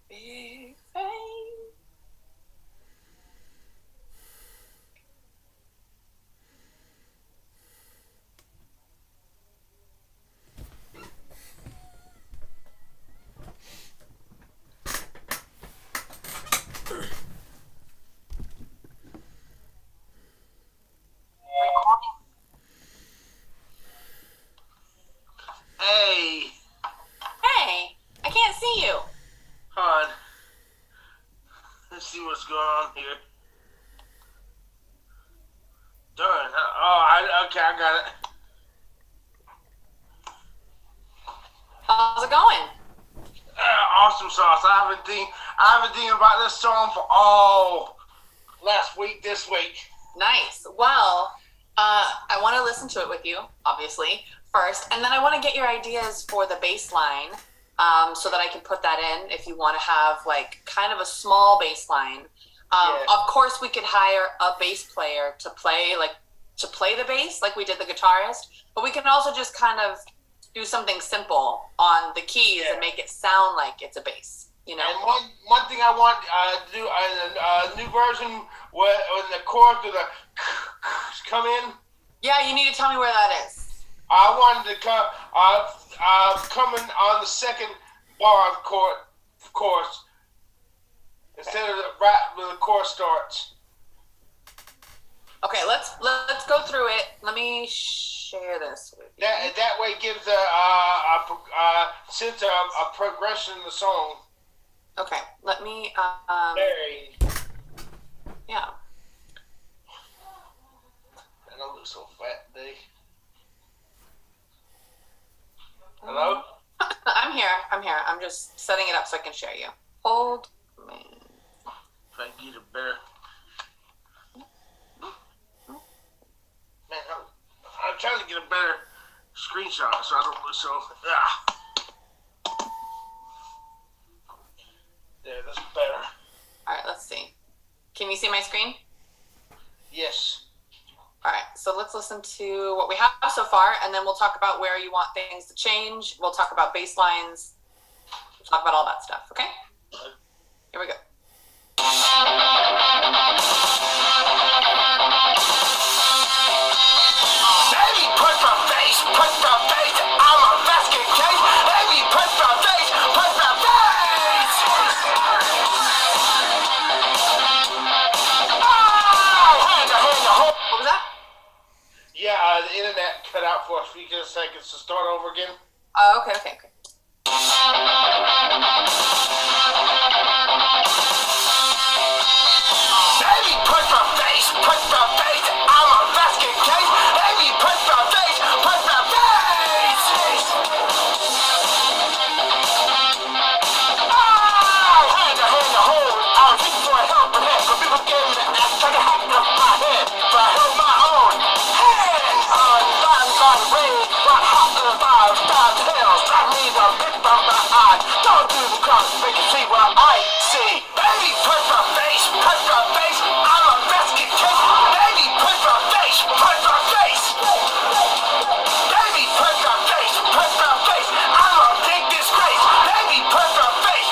Big fame. Hey. Hey, I can't see you. Hold on. Let's see what's going on here. Darn. Okay, I got it. How's it going? Awesome sauce. I haven't think about this song for all last week, this week. Nice. Well, I want to listen to it with you, obviously, first, and then I want to get your ideas for the bass line, so that I can put that in if you want to have like kind of a small bass line. Yeah. Of course, we could hire a bass player to play the bass like we did the guitarist, but we can also just kind of do something simple on the keys and make it sound like it's a bass, you know? And one thing I want to do a new version when the chorus with the come in. Yeah, you need to tell me where that is. I wanted to come in on the second bar of chorus instead of right when the chorus starts. Okay, let's go through it. Let me share this with you. That way it gives a sense of a progression in the song. Okay, let me Very. yeah. I don't look so fat today. Hello? I'm here. I'm just setting it up so I can share you. Hold me. If I can get it better. Man, I'm trying to get a better screenshot so I don't look so. There, that's better. All right, let's see. Can you see my screen? Yes. All right, so let's listen to what we have so far, and then we'll talk about where you want things to change. We'll talk about bass lines. We'll talk about all that stuff, okay? Here we go. Baby, put my face, I'm a basket case. Baby, put my face, What was that? Yeah, the internet cut out for a few seconds to start over again. Oh, okay. Baby, put my face, I'm a basket case. Baby, put my face, Hand to hold. I was looking for a helping hand, but people gave me the ass, tried to hack up my head. But I held my own. Hand on by the rain, got hot in the fire, stars hell, slap me the bit from my eye. Don't do the cross, make you see what I see. Baby, put my face, I'm a basket case. Baby, put my face, Baby, put my face, I'm a big disgrace. Baby, put my face,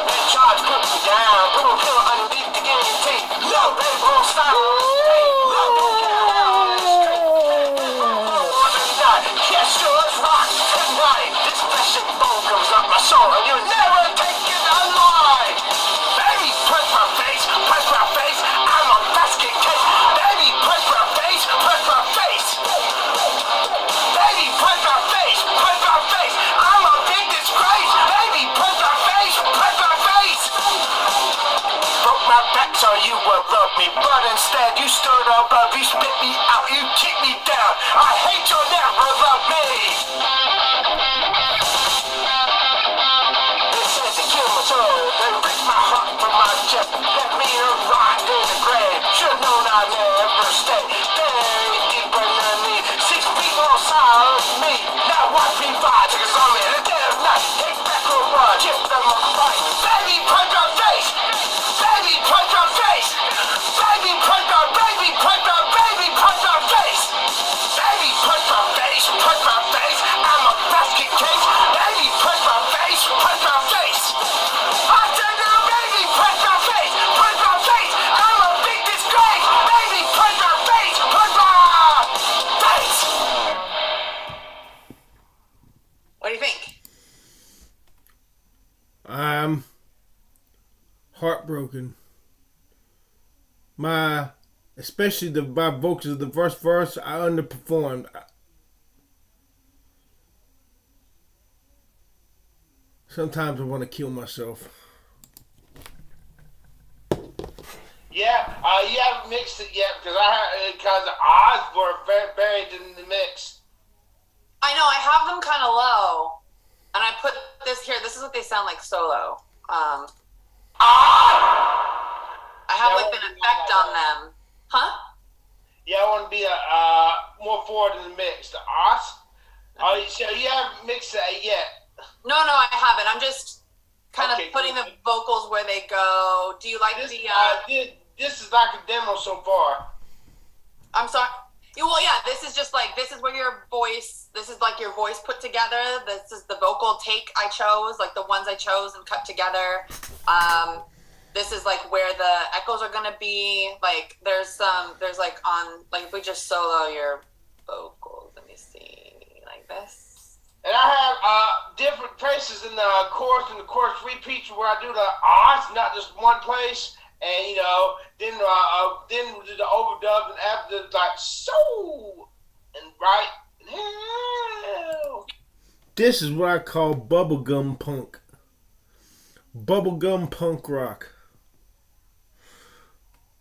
They charge, put me down, put a pill underneath the guillotine. No, baby, won't stop. Hey, no, don't get out. Yes, sure, it's rock tonight. This flesh and bone comes up my soul, and you'll never take it alive. Baby, put my face, I'm a basket case. Baby, put my face, Baby, put my face, I'm a big disgrace. Baby, put my face, Broke my back so you would love me, but instead you stirred up, you spit me out, you kicked me down. I hate you'll never love me. They said to kill my soul, they ripped my heart from my chest, left me to rot in the grave. Should've known I'd never stay. Buried deeper than me, 6 feet on side of me. Now watch me fly, take a song in the dead of night. Take back a run, chip them a fight. Baby, put your face. Baby, put your face. Baby, put your baby, put your baby, put your face. Baby, put your face, I'm a basket case. Baby, put my face, I'm heartbroken. Especially my vocals of the first verse, I underperformed. Sometimes I want to kill myself. Yeah, you haven't mixed it yet because the odds were buried in the mix. I know, I have them kind of low. And I put this here. This is what they sound like solo. I have like an effect on them. Huh? Yeah, I want to be more forward in the mix. The odds? So you haven't mixed it yet? No, I haven't. I'm just kind of putting cool. the vocals where they go. Do you like this is like a demo so far. I'm sorry. Well, yeah, this is where your voice, this is like your voice put together. This is the vocal take I chose, like the ones I chose and cut together. This is like where the echoes are going to be. Like there's like on, like if we just solo your vocals, let me see, like this. And I have different places in the chorus and the chorus repeats where I do the odds, not just one place. And then we do the overdub and after like so and right now. This is what I call bubblegum punk. Bubblegum punk rock.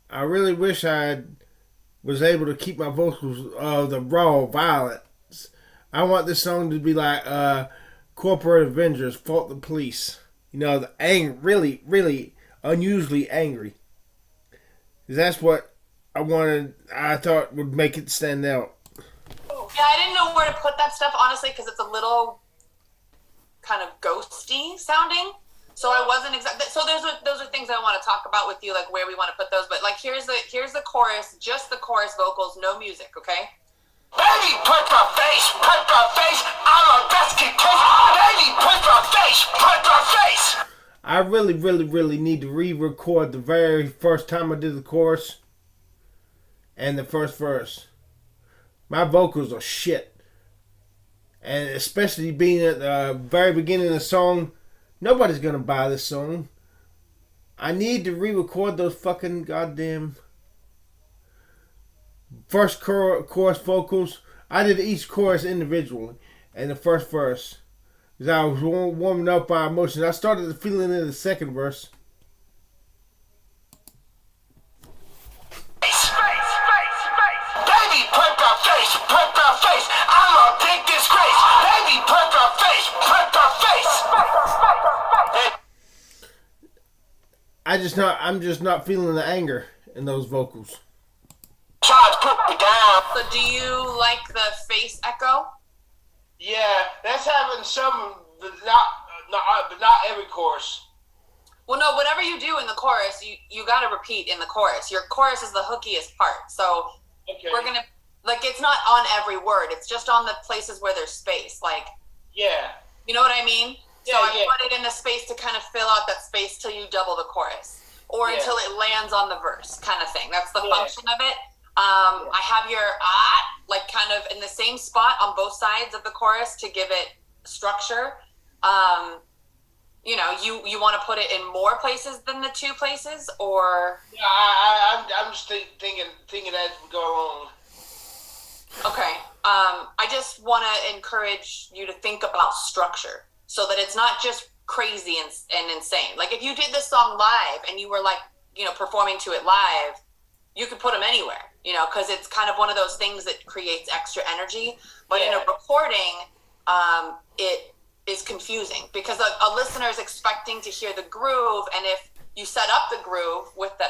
I really wish I was able to keep my vocals the raw violence. I want this song to be like Corporate Avengers, Fault the Police. The really, really unusually angry. That's what I thought would make it stand out. Yeah, I didn't know where to put that stuff, honestly, because it's a little kind of ghosty sounding. So I wasn't exactly. So those are things I want to talk about with you, like where we want to put those. But like here's the chorus, just the chorus vocals, no music, okay? Baby, put the face, I'm a rescue case. Baby, put the face. I really, really, really need to re-record the very first time I did the chorus and the first verse. My vocals are shit. And especially being at the very beginning of the song, nobody's going to buy this song. I need to re-record those fucking goddamn first chorus vocals. I did each chorus individually and the first verse. Because I was warming up my emotions. I started feeling in the second verse. Baby, put the face. I'm a big disgrace. Baby, put the face. I'm just not feeling the anger in those vocals. Put me down. So do you like the face echo? Yeah, that's having some, but not every chorus. Well, no, whatever you do in the chorus, you got to repeat in the chorus. Your chorus is the hookiest part. So we're going to, like, it's not on every word. It's just on the places where there's space. Like, yeah. You know what I mean? Yeah, so I put it in the space to kind of fill out that space till you double the chorus. Or until it lands on the verse kind of thing. That's the function of it. I have your like kind of in the same spot on both sides of the chorus to give it structure. You want to put it in more places than the two places, or? Yeah, I'm just thinking as we go along. Okay. I just want to encourage you to think about structure so that it's not just crazy and insane. Like if you did this song live and you were like, performing to it live, you could put them anywhere, because it's kind of one of those things that creates extra energy. But in a recording, it is confusing because a listener is expecting to hear the groove. And if you set up the groove with the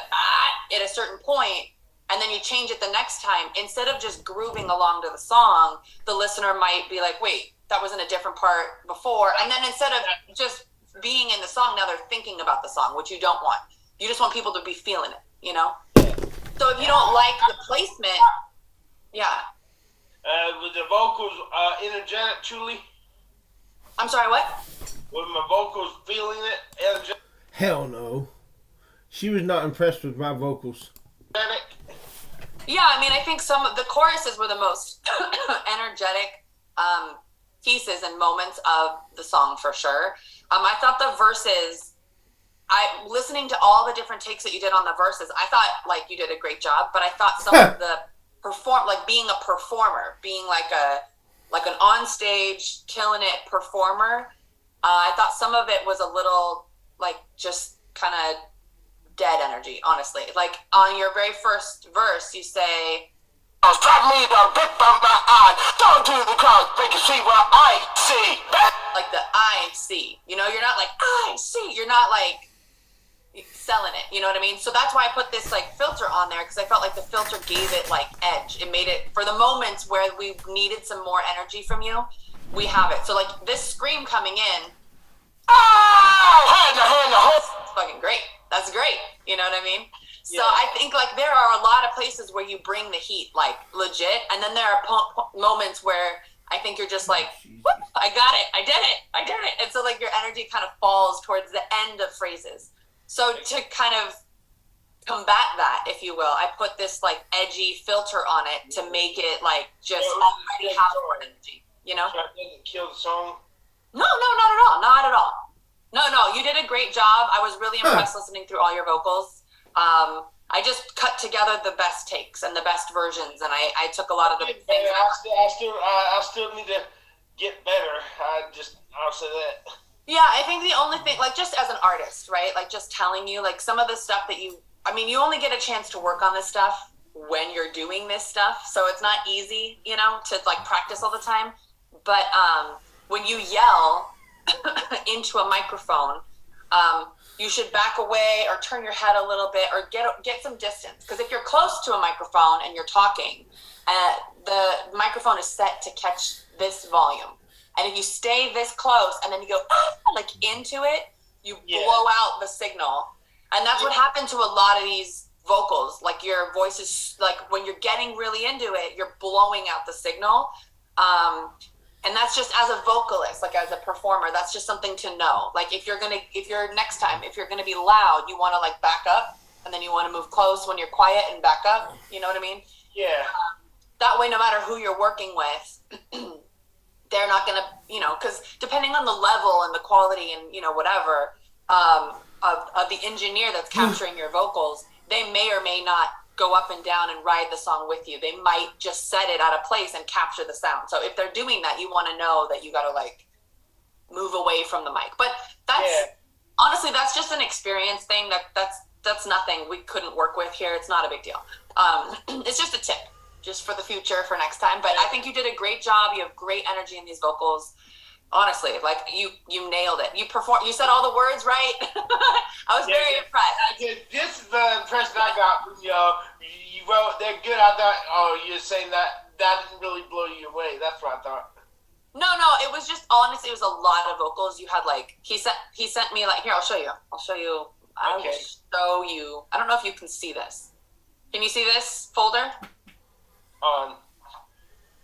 at a certain point, and then you change it the next time, instead of just grooving along to the song, the listener might be like, wait, that was in a different part before. And then instead of just being in the song, now they're thinking about the song, which you don't want. You just want people to be feeling it, So if you don't like the placement, with the vocals energetic, truly? I'm sorry, what? With my vocals feeling it, energetic? Hell no. She was not impressed with my vocals. Yeah, I mean, I think some of the choruses were the most energetic. pieces and moments of the song for sure. I thought the verses, listening to all the different takes that you did on the verses, I thought like you did a great job, but I thought some of the being a performer, being like an on stage killing it performer, I thought some of it was a little like just kind of dead energy, honestly. Like on your very first verse, you say, Drop me the bit from my eye. Don't do the cross, make you see what I see. like the I see. You know, you're not like I see. You're not like selling it. You know what I mean? So that's why I put this like filter on there, because I felt like the filter gave it like edge. It made it for the moments where we needed some more energy from you. We have it. So like this scream coming in. That's fucking great. That's great. You know what I mean? So I think like there are a lot of places where you bring the heat like legit, and then there are moments where I think you're just like, whoop, I got it, I did it, and so like your energy kind of falls towards the end of phrases. So to kind of combat that, if you will, I put this like edgy filter on it to make it like just already have more energy. You know? So that doesn't kill the song? No, not at all. Not at all. No, you did a great job. I was really impressed listening through all your vocals. I just cut together the best takes and the best versions, and I took a lot of the things. I still need to get better. I'll say that. Yeah, I think the only thing, like just as an artist, right? Like just telling you, like some of the stuff that you only get a chance to work on this stuff when you're doing this stuff. So it's not easy, you know, to like practice all the time. But when you yell into a microphone, you should back away or turn your head a little bit or get some distance. Because if you're close to a microphone and you're talking, the microphone is set to catch this volume. And if you stay this close and then you go like into it, you blow out the signal. And that's what happened to a lot of these vocals. Like your voice is like when you're getting really into it, you're blowing out the signal. And that's just as a vocalist, like as a performer, that's just something to know. Like if you're next time, if you're gonna be loud, you want to like back up, and then you want to move close when you're quiet and back up. You know what I mean? Yeah. That way, no matter who you're working with, they're not gonna, you know, because depending on the level and the quality and you know whatever of the engineer that's capturing your vocals, they may or may not go up and down and ride the song with you. They might just set it at a place and capture the sound. So if they're doing that, you want to know that you got to like move away from the mic. But that's honestly, that's just an experience thing. That's nothing we couldn't work with here. It's not a big deal. It's just a tip, just for the future, for next time. But I think you did a great job. You have great energy in these vocals. Honestly, like you nailed it. You said all the words right. I was very impressed. This is the impression I got from you. You wrote, they're good. I thought, you're saying that didn't really blow you away. That's what I thought. No, it was just honestly, it was a lot of vocals. You had like he sent me like, here, I'll show you. I'll show you. I don't know if you can see this. Can you see this folder?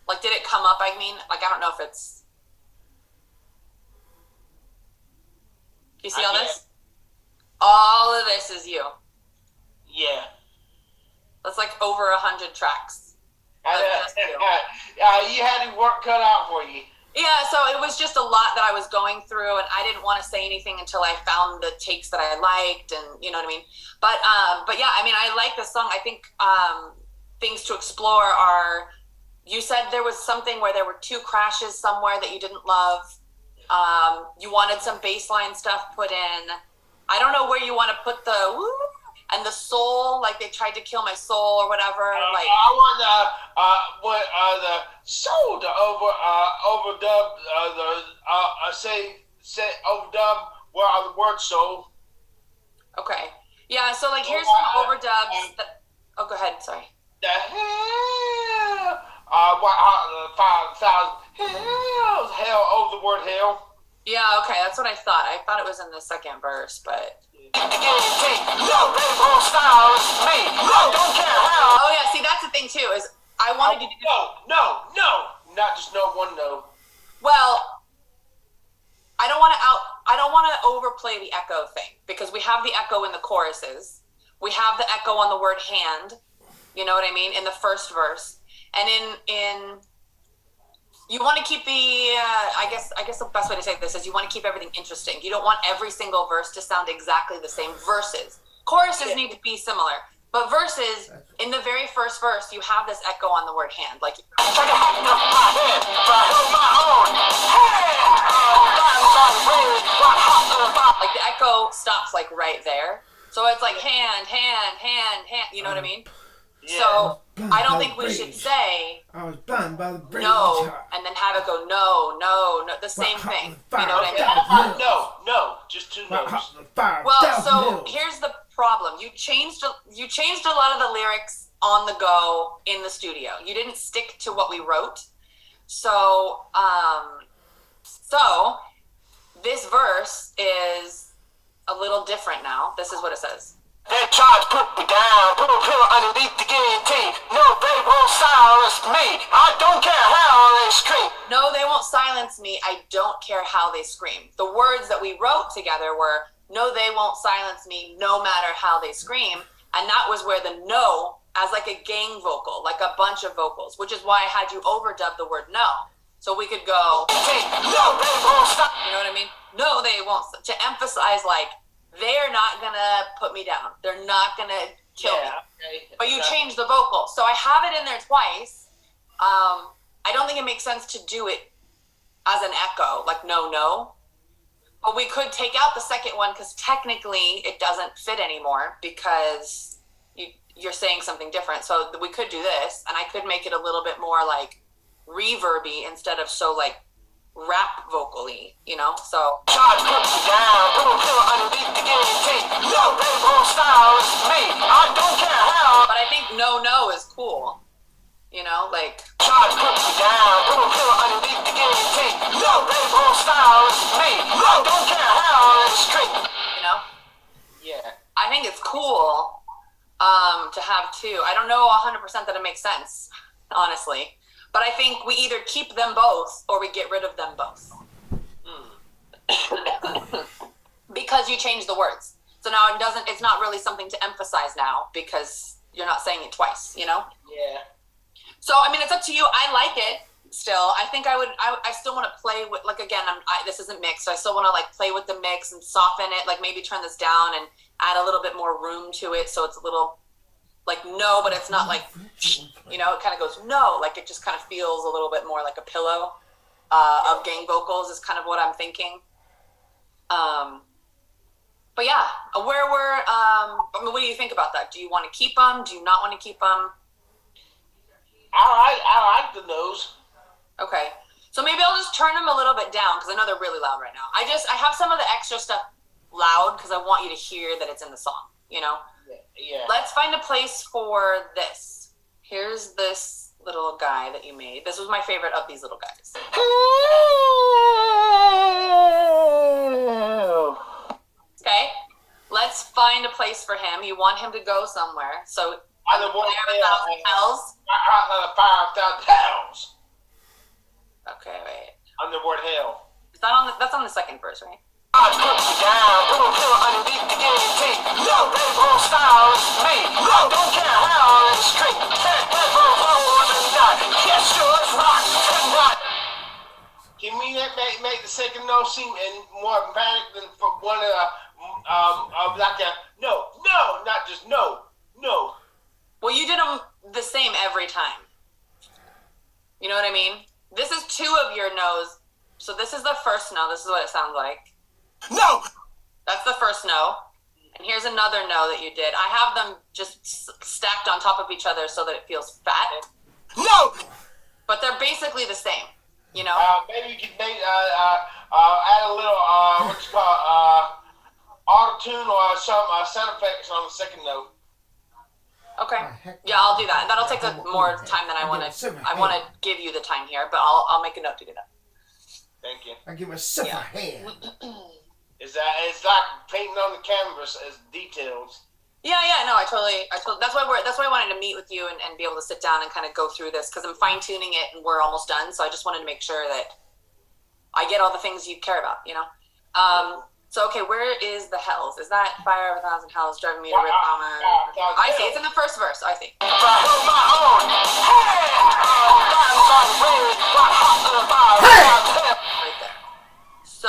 Like, did it come up? I mean, like, I don't know if it's. You see all this? All of this is you. Yeah. That's like over 100 tracks. You had your work cut out for you. Yeah, so it was just a lot that I was going through, and I didn't want to say anything until I found the takes that I liked, and you know what I mean. But yeah, I mean, I like this song. I think things to explore are. You said there was something where there were 2 crashes somewhere that you didn't love. You wanted some baseline stuff put in. I don't know where you want to put the woo and the soul, like they tried to kill my soul or whatever. Like I want the soul to overdub say overdub the word soul. Okay. Yeah. So like here's some overdubs. Oh, go ahead. Sorry. The hell. 5,000 hell over the word hell. Yeah, okay, that's what I thought. I thought it was in the second verse, but. Oh yeah, see that's the thing too, is I wanted you to No, not just no one no. Well, I don't want to overplay the echo thing, because we have the echo in the choruses. We have the echo on the word hand, you know what I mean, in the first verse. And in You want to keep the I guess the best way to say this is you want to keep everything interesting. You don't want every single verse to sound exactly the same. Verses, choruses need to be similar, but verses, in the very first verse, you have this echo on the word hand. Like the echo stops like right there. So it's like hand, hand, hand, hand. You know what I mean? Yeah. So I don't think we should say I was blind by the rage. no and then have it go no, no, no. The same thing. You know what I mean? No, just two notes. Well, so here's the problem. You changed a lot of the lyrics on the go in the studio. You didn't stick to what we wrote. So this verse is a little different now. This is what it says. They tried to put me down, put a pillow underneath the guillotine. No, they won't silence me. I don't care how they scream. No, they won't silence me. I don't care how they scream. The words that we wrote together were, no, they won't silence me no matter how they scream. And that was where the no, as like a gang vocal, like a bunch of vocals, which is why I had you overdub the word no. So we could go, no, they won't stop. You know what I mean? No, they won't. To emphasize, like, they're not gonna put me down. They're not gonna kill me. Okay. But you change the vocal. So I have it in there twice. I don't think it makes sense to do it as an echo, like no, no. But we could take out the second one because technically it doesn't fit anymore because you're saying something different. So we could do this, and I could make it a little bit more like reverby instead of so like rap vocally, you know? So Try to put me down, put a pillow underneath the guillotine. No, they won't silence me. I don't care how. but I think no is cool. You know, like Try to put me down, put a pillow underneath the guillotine. No, they won't silence me. I don't care how they scream. you know? Yeah. I think it's cool to have two. I don't know 100% that it makes sense, honestly. But I think we either keep them both or we get rid of them both. Because you change the words. So now it's not really something to emphasize now because you're not saying it twice, you know? Yeah. So, I mean, it's up to you. I like it still. I think I still want to play with, like, again, this isn't mixed, so I still want to, like, play with the mix and soften it, like, maybe turn this down and add a little bit more room to it so it's a little, like, no, but it's not like, you know, it kind of goes no, like, it just kind of feels a little bit more like a pillow of gang vocals is kind of what I'm thinking. But yeah, I mean, what do you think about that? Do you want to keep them? Do you not want to keep them? I like the nose. Okay. So maybe I'll just turn them a little bit down because I know they're really loud right now. I have some of the extra stuff loud because I want you to hear that it's in the song, you know? Yeah. Let's find a place for this. Here's this little guy that you made. This was my favorite of these little guys. Okay? Let's find a place for him. You want him to go somewhere. So, On the word hells. 5,000 hells. Okay, wait. On the word hell. That's on the second verse, right? I put me down, put a pillow underneath the guillotine. No, they won't silence me. I don't care how they scream. They won't hold me down. Yes, sure, it's rock tonight. Can we make the second note seem more emphatic than for one of like a no, not just no. Well, you did them the same every time. You know what I mean? This is two of your no's. So this is the first no. This is what it sounds like. No! That's the first no. And here's another no that you did. I have them just stacked on top of each other so that it feels fat. No! But they're basically the same, you know? Maybe you could add a little auto-tune or some sound effects on the second note. Okay. Yeah, I'll do that. That'll take more time than I want to give you the time here, but I'll make a note to do that. Thank you. I give a sip of hand. It's like painting on the canvas as details. Yeah, no, I totally. That's why I wanted to meet with you and be able to sit down and kind of go through this because I'm fine tuning it and we're almost done. So I just wanted to make sure that I get all the things you care about, you know. So, okay, where is the hells? Is that fire of a thousand hells driving me to rip mama? I see. It's in the first verse. I see. Right there. So,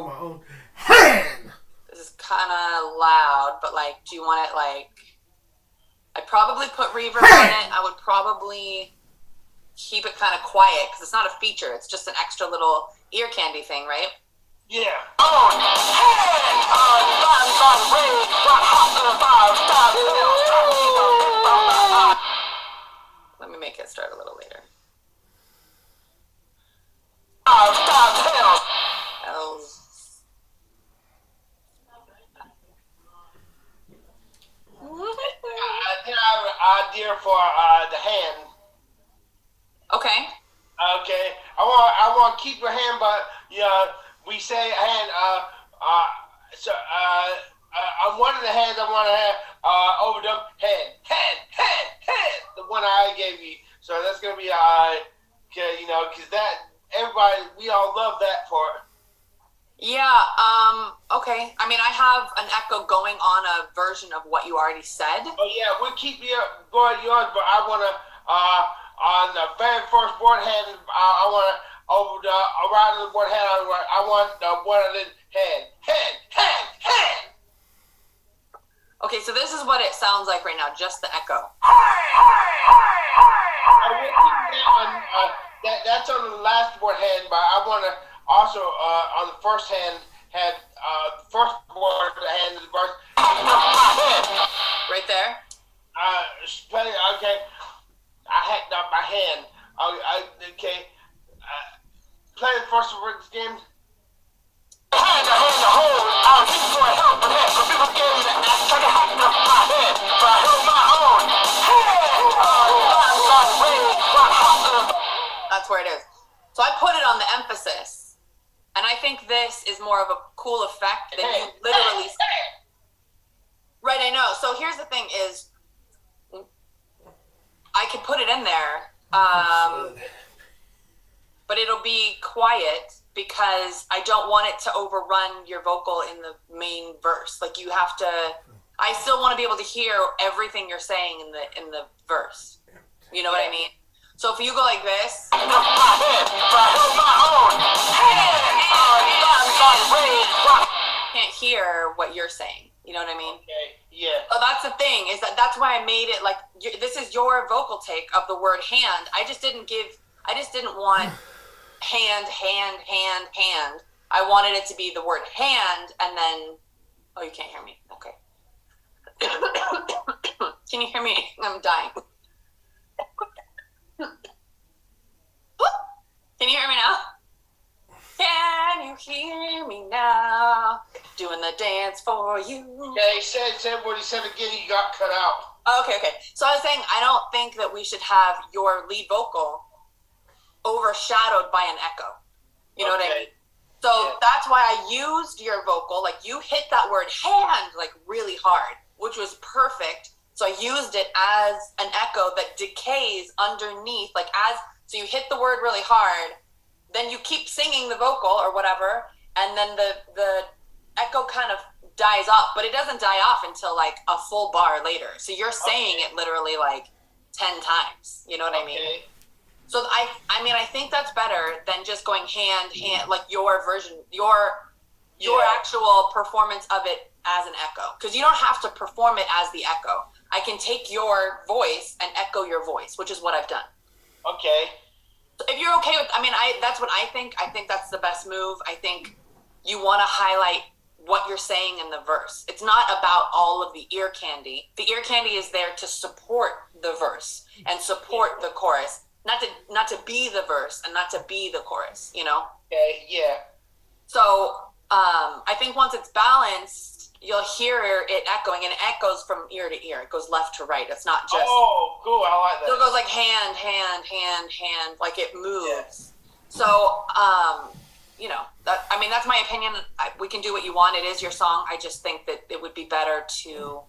my own hand. this is kind of loud, but like, do you want it like? I'd probably put reverb on it. I would probably keep it kind of quiet because it's not a feature. It's just an extra little ear candy thing, right? Yeah. Let me make it start a little later. Hells. I think I have an idea for the hand. Okay. Okay. I want to keep your hand, but we say hand. So on one of the hands I want to have overdub hand. The one I gave you. So that's gonna be because that everybody we all love that part. Yeah, okay. I mean, I have an echo going on a version of what you already said. Oh yeah, we'll keep going yours, but I wanna on the very first board hand I wanna over the around the board hand I want the one of the hand. Okay, so this is what it sounds like right now, just the echo. That's on the last board hand, but I want to also on the first hand had the first board hand the verse. Right there. Okay, I hacked up my hand. Okay, play the first word again. That's where it is. So I put it on the emphasis, and I think this is more of a cool effect than you literally. Right, I know. So here's the thing: is I could put it in there, but it'll be quiet because I don't want it to overrun your vocal in the main verse. Like you have to. I still want to be able to hear everything you're saying in the verse. You know what I mean? So if you go like this, can't hear what you're saying. You know what I mean? Okay, yeah. So that's the thing is that's why I made it like this is your vocal take of the word hand. I just didn't want hand. I wanted it to be the word hand and then. Oh, you can't hear me. Okay. Can you hear me? I'm dying. Can you hear me now? Can you hear me now? Doing the dance for you. Yeah, he said what he said again, he got cut out. Okay. So I was saying, I don't think that we should have your lead vocal overshadowed by an echo. You know what I mean? So that's why I used your vocal. Like you hit that word hand like really hard, which was perfect. So I used it as an echo that decays underneath, so you hit the word really hard, then you keep singing the vocal or whatever, and then the echo kind of dies off, but it doesn't die off until like a full bar later. So you're saying it literally like 10 times. You know what I mean? So I mean, I think that's better than just going hand, like your version, your actual performance of it as an echo. Because you don't have to perform it as the echo. I can take your voice and echo your voice, which is what I've done. Okay. So if you're okay with, that's what I think. I think that's the best move. I think you want to highlight what you're saying in the verse. It's not about all of the ear candy. The ear candy is there to support the verse and support the chorus, not to be the verse and not to be the chorus, you know? Okay, yeah. So I think once it's balanced, you'll hear it echoing, and it echoes from ear to ear. It goes left to right. It's not just. Oh, cool! I like that. So it goes like hand, like it moves. Yeah. So that's my opinion. We can do what you want. It is your song. I just think that it would be better to,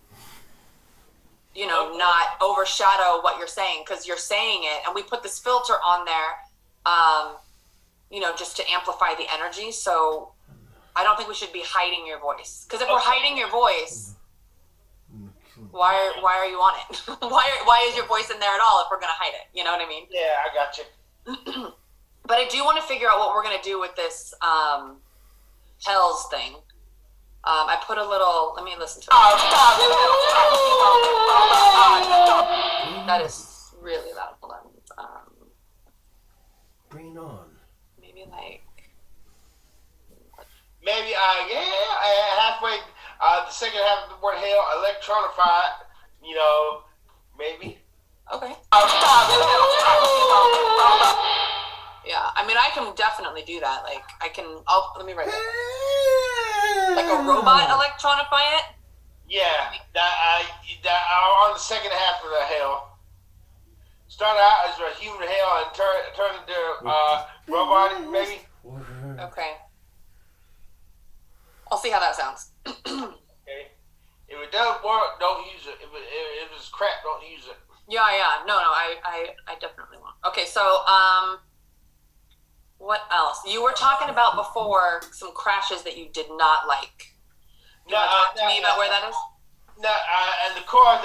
not overshadow what you're saying because you're saying it, and we put this filter on there, just to amplify the energy. So I don't think we should be hiding your voice. Because if we're hiding your voice, why are you on it? why is your voice in there at all if we're gonna hide it? You know what I mean? Yeah, I got you. But I do want to figure out what we're gonna do with this Hells thing. I put a little. Let me listen to it. That is really loud. Hold on. Bring it on. Maybe like. Maybe, halfway, the second half of the word hell, electronified, maybe. Okay. Yeah, I mean, I can definitely do that. Like, let me write that. Like a robot electronify it? Yeah, on the second half of the hell. Start out as a human hell and turn into robot, maybe. Okay. I'll see how that sounds. Okay. If it doesn't work, don't use it. If it's crap, don't use it. Yeah. No, I definitely won't. Okay, so, what else? You were talking about before some crashes that you did not like. You want to talk to me about where that is? No, and the chorus,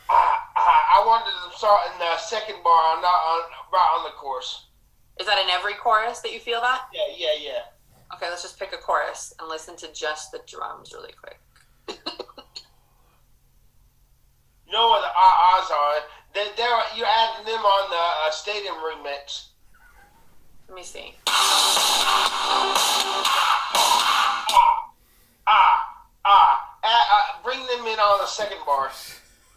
I wanted to start in the second bar, right on the chorus. Is that in every chorus that you feel that? Yeah. Okay, let's just pick a chorus and listen to just the drums really quick. You know what the ahs are? You're adding them on the stadium remix. Let me see. Bring them in on the second bar,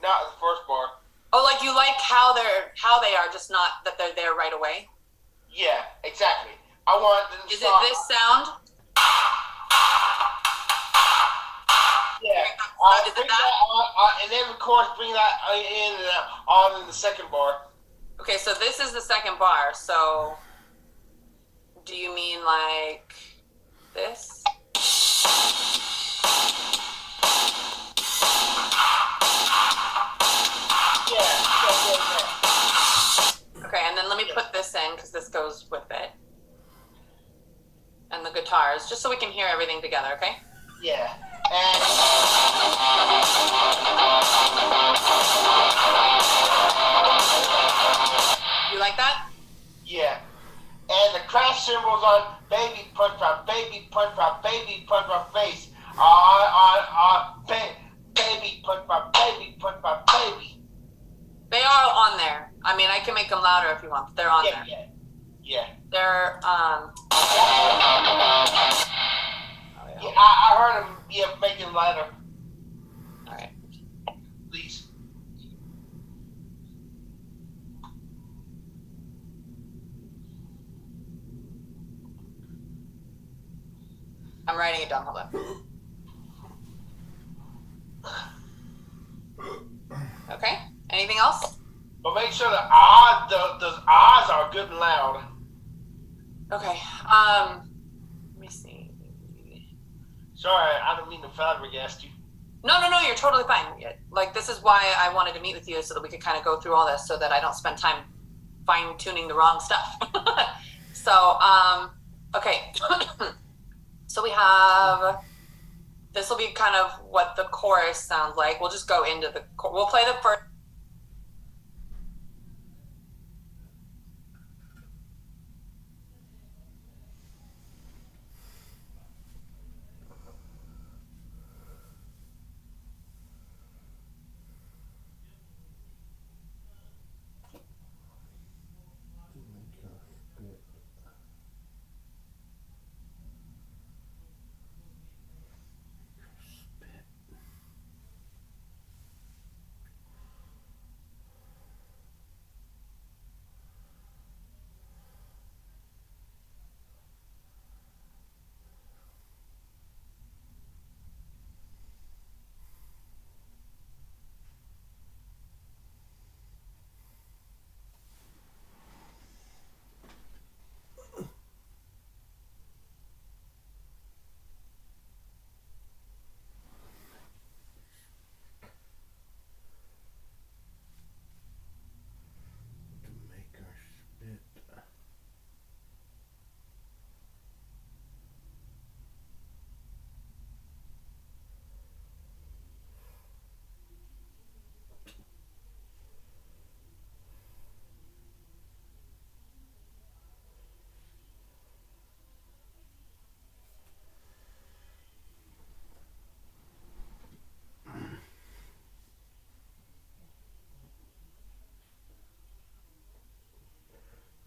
not the first bar. Oh, like you like how they are, just not that they're there right away? Yeah, exactly. I want them to Is it this sound? Yeah. Is it that? And every chorus, bring that in the second bar. Okay, so this is the second bar. So, do you mean like this? Yeah. Okay, and then let me put this in because this goes with it. And the guitars, just so we can hear everything together, okay? Yeah. And you like that? yeah. And the crash cymbals on baby punch my face. Baby punch my baby. They are on there. I mean, I can make them louder if you want, but they're on there. Yeah. They're, Yeah, I heard him. Yeah, make it louder, all right. please. I'm writing it down. Hold on. Okay. Anything else? But make sure the ahs are good and loud. Okay. Let me see. Sorry, I don't mean to flabbergast you. No, you're totally fine. Like, this is why I wanted to meet with you, so that we could kind of go through all this, so that I don't spend time fine-tuning the wrong stuff. So, okay. So we have, this will be kind of what the chorus sounds like. We'll just go into we'll play the first.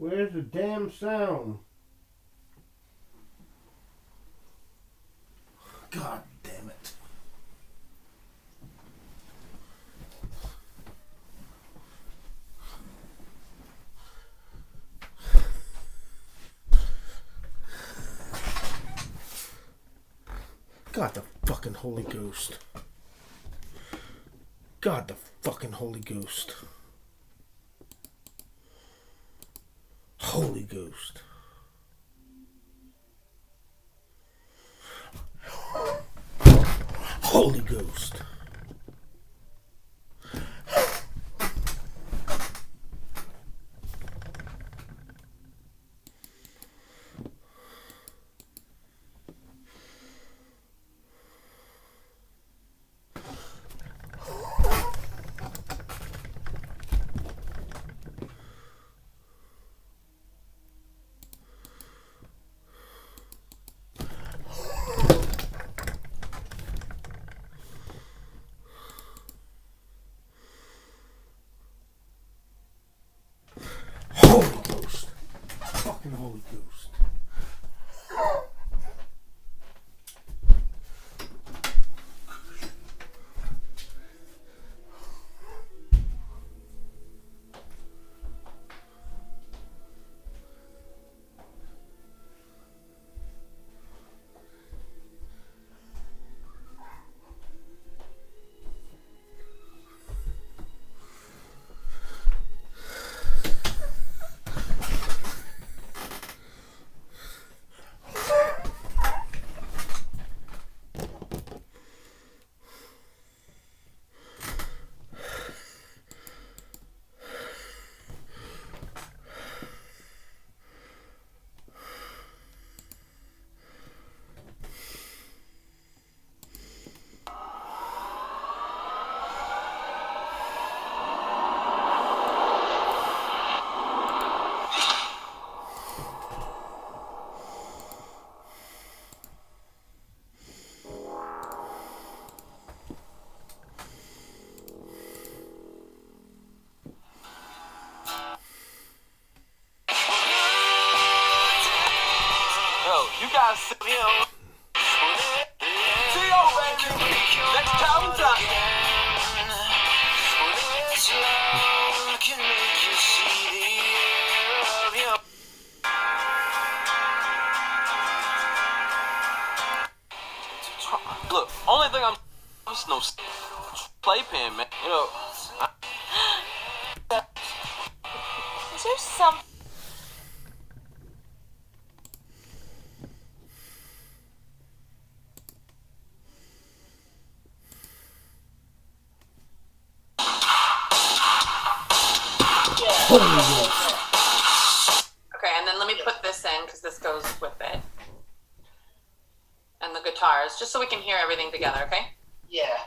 Where's the damn sound? God damn it. God the fucking Holy Ghost. God the fucking Holy Ghost. Holy Ghost. Holy Ghost. Holy Ghost. Fucking Holy Ghost. Yo, you guys sit here. T.O. baby. Next time time. Look, only thing I'm is no playpen, man. You know. Is there some? Holy Ghost. Okay, and then let me put this in because this goes with it. And the guitars, just so we can hear everything together, okay? Yeah.